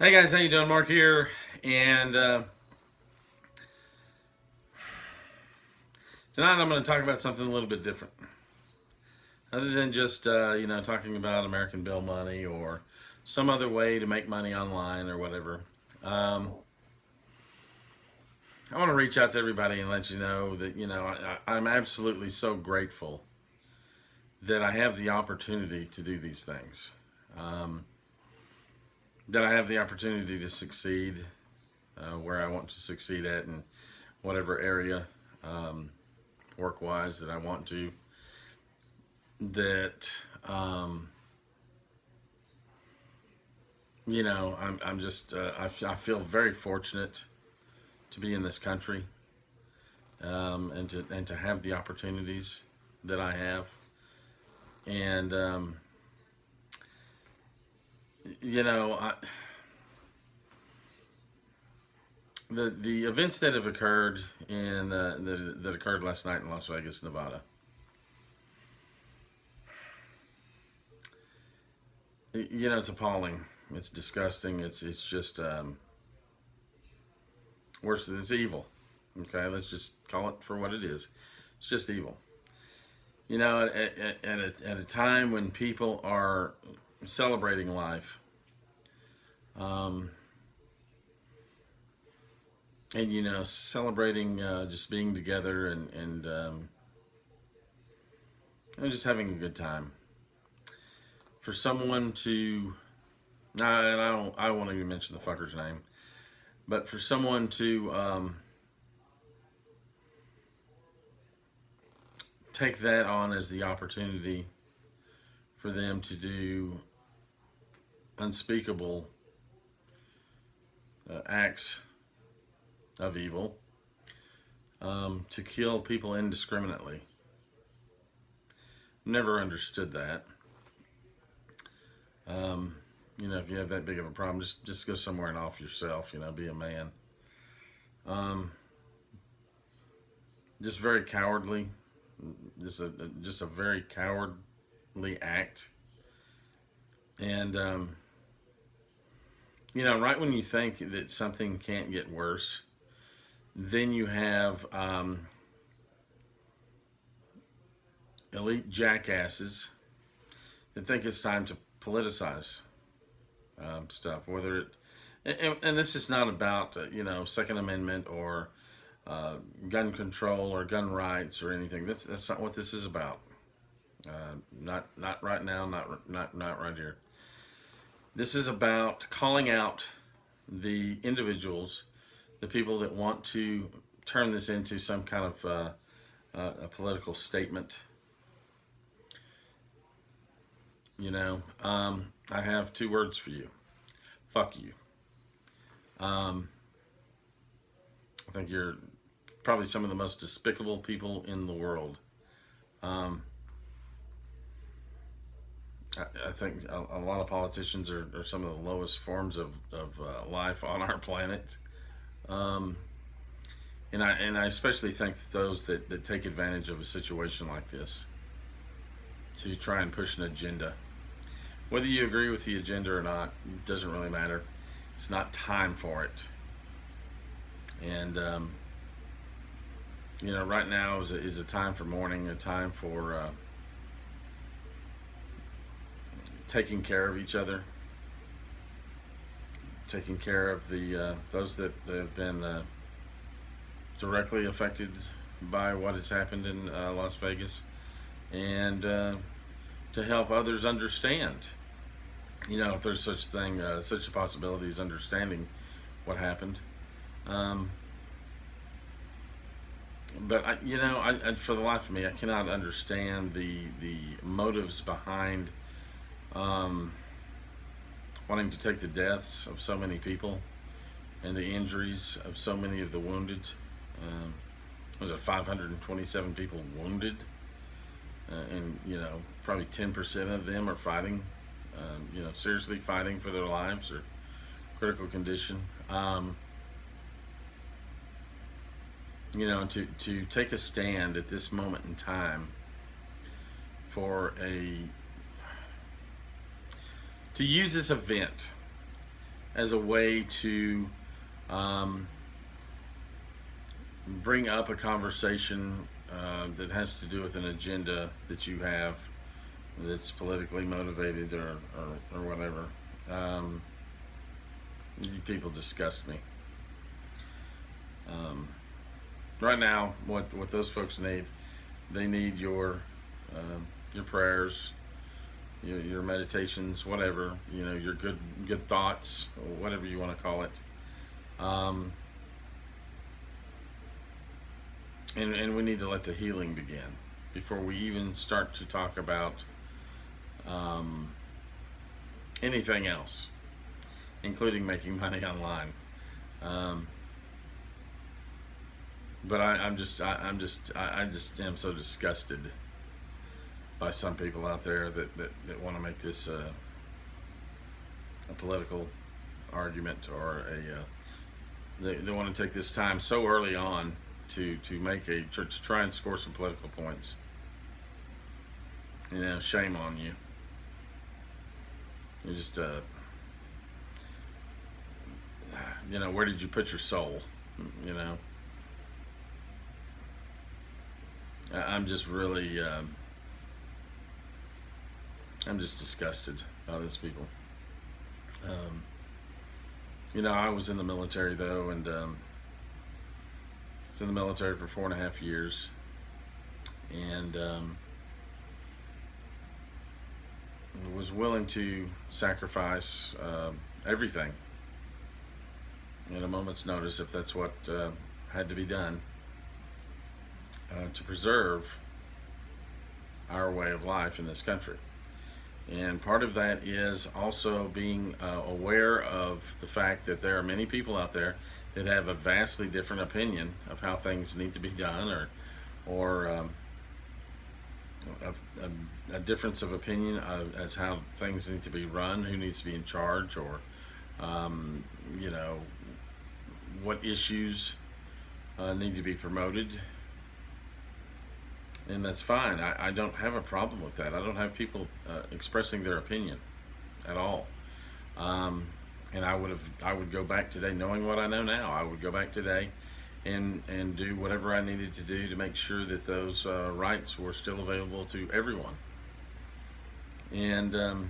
Hey guys, how you doing? Mark here, and tonight I'm going to talk about something a little bit different, other than just talking about American bill money or some other way to make money online or whatever. Um, I want to reach out to everybody and let you know that I'm absolutely so grateful that I have the opportunity to do these things, um, that I have the opportunity to succeed where I want to succeed at in whatever area. Work wise that I want to. That um, I'm just I feel very fortunate to be in this country, and to have the opportunities that I have, and you know I, the events that have occurred that occurred last night in Las Vegas, Nevada. It's appalling. It's disgusting. It's just worse than it's evil. Okay, let's just call it for what it is. It's just evil. At a time when people are celebrating life, um, and celebrating just being together and just having a good time. For someone to, nah, and I won't even mention the fucker's name, but for someone to take that on as the opportunity for them to do unspeakable acts of evil, to kill people indiscriminately. Never understood that. If you have that big of a problem, just go somewhere and off yourself. Be a man. Um, just very cowardly. Just a very cowardly act. And right when you think that something can't get worse, then you have elite jackasses that think it's time to politicize stuff. Whether and this is not about Second Amendment or gun control or gun rights or anything. That's not what this is about. Not right now. Not right here. This is about calling out the individuals, the people that want to turn this into some kind of a political statement. I have two words for you. Fuck you. I think you're probably some of the most despicable people in the world. I think a lot of politicians are some of the lowest forms of life on our planet. Um, and I especially think those that take advantage of a situation like this to try and push an agenda. Whether you agree with the agenda or not doesn't really matter. It's not time for it. And right now is a time for mourning, a time for taking care of each other, taking care of the those that have been directly affected by what has happened in Las Vegas, and to help others understand. If there's such a possibility as understanding what happened. Um, but for the life of me, I cannot understand the motives behind um, wanting to take the deaths of so many people and the injuries of so many of the wounded. Um, was it 527 people wounded? And probably 10% of them are fighting, seriously fighting for their lives or critical condition. To take a stand at this moment in time to use this event as a way to um, bring up a conversation that has to do with an agenda that you have that's politically motivated or whatever. Um, you people disgust me. Um, right now, what those folks need, they need your prayers, your meditations, whatever, your good thoughts, or whatever you want to call it. Um, and we need to let the healing begin before we even start to talk about um, anything else, including making money online. Um, but I just am so disgusted by some people out there that want to make this a political argument, or they want to take this time so early on to make to try and score some political points. Shame on you. You just where did you put your soul? You know, I'm just really I'm just disgusted by these people. Um, I was in the military though, and I was in the military for 4.5 years, and was willing to sacrifice everything at a moment's notice if that's what had to be done to preserve our way of life in this country. And part of that is also being aware of the fact that there are many people out there that have a vastly different opinion of how things need to be done, or a difference of opinion as how things need to be run, who needs to be in charge, or you know what issues need to be promoted. And that's fine. I don't have a problem with that. I don't have people expressing their opinion at all. And I would go back today, knowing what I know now. I would go back today and do whatever I needed to do to make sure that those rights were still available to everyone. And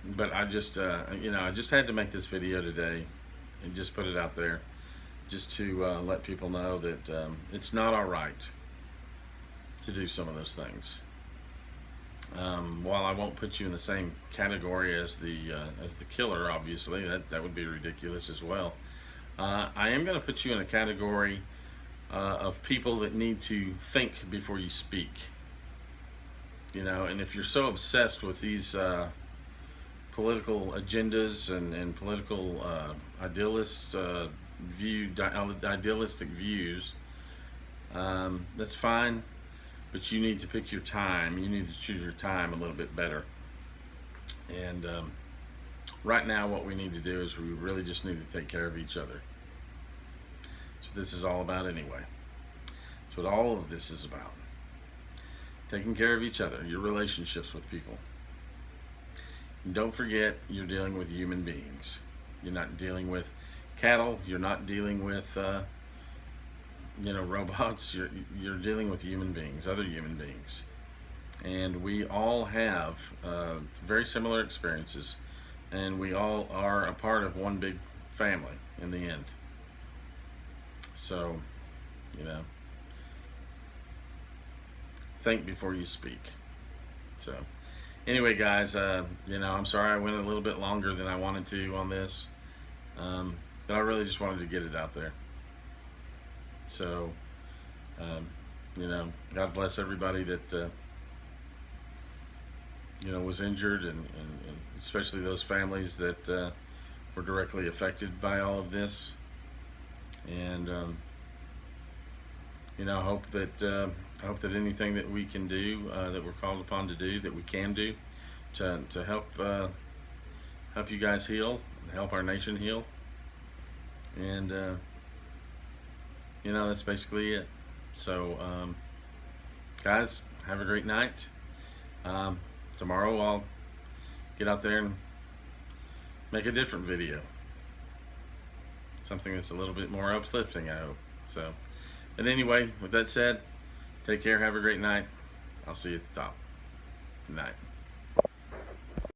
but I just I just had to make this video today and just put it out there, just to let people know that it's not all right to do some of those things. While I won't put you in the same category as the killer, obviously that would be ridiculous as well. I am going to put you in a category of people that need to think before you speak. And if you're so obsessed with these political agendas and political idealistic views, that's fine, but you need to pick your time. You need to choose your time a little bit better. And right now what we need to do is we really just need to take care of each other. That's what this is all about anyway. That's what all of this is about. Taking care of each other, your relationships with people. And don't forget, you're dealing with human beings. You're not dealing with cattle. You're not dealing with robots. You're dealing with human beings, other human beings, and we all have very similar experiences, and we all are a part of one big family in the end. So, think before you speak. So, anyway, guys, I'm sorry I went a little bit longer than I wanted to on this. But I really just wanted to get it out there. So, God bless everybody that, was injured, and especially those families that were directly affected by all of this. And, I hope that anything that we can do, that we're called upon to do, that we can do to help you guys heal and help our nation heal. And that's basically it. So guys, have a great night. tomorrow I'll get out there and make a different video. Something that's a little bit more uplifting, I hope. So, and anyway, with that said, take care, have a great night. I'll see you at the top. Good night.